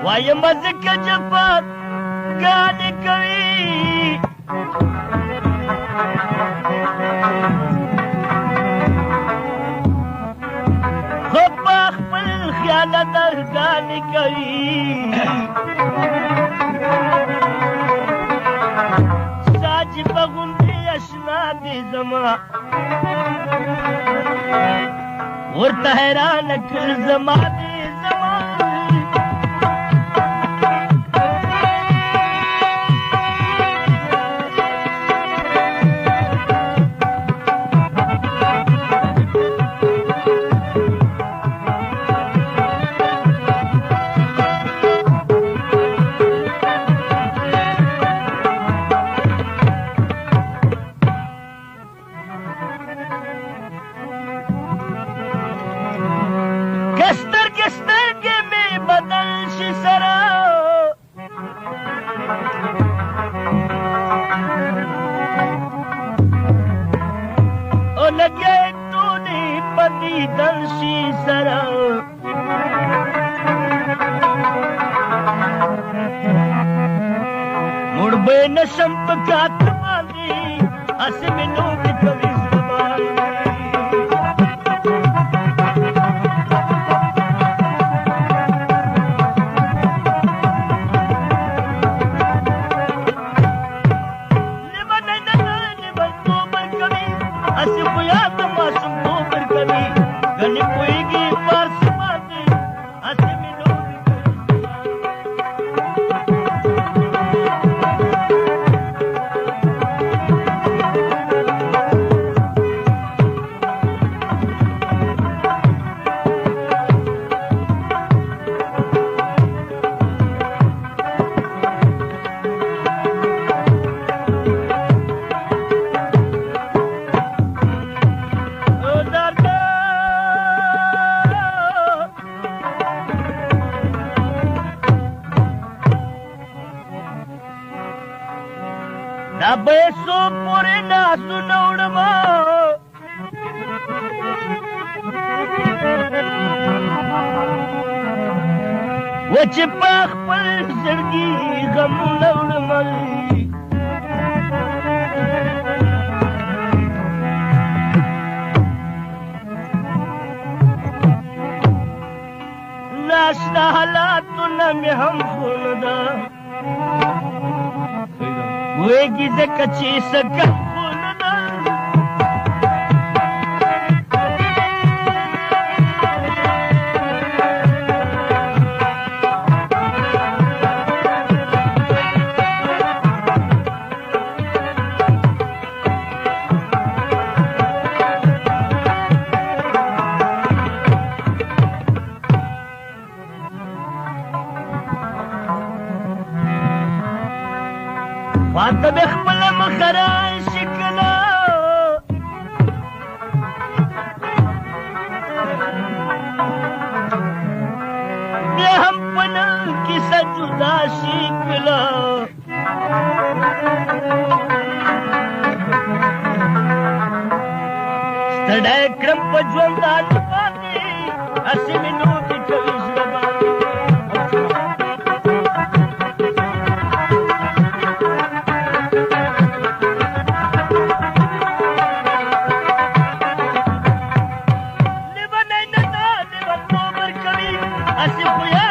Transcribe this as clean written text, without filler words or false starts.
وایم ځکه جفات ګانې کوي خو په خپل خیانت ګانې کوي ستا چې په غوندې اشنا دې زما ورته حیرانه کړ زما دې زما نشم پکات باندې اسې مې نوم کوي زبان لمن توبر کوي اسې خو یاد ماسوم توبر کوي غني پويږي پارس باندې اسې مې نوم دا بیسو پوری ناسو نوڑما وچ پاک پل زرگی غم نوڑما ناشنا حالاتو نمی هم خوندا ویگی زکا چی سکا خوندا خواته بخبل مخران شکلا بیا هم پنل کسا جدا شکلا ستڑای کرم پا جوندان باندی اسی منو کی کوي زبان así fue.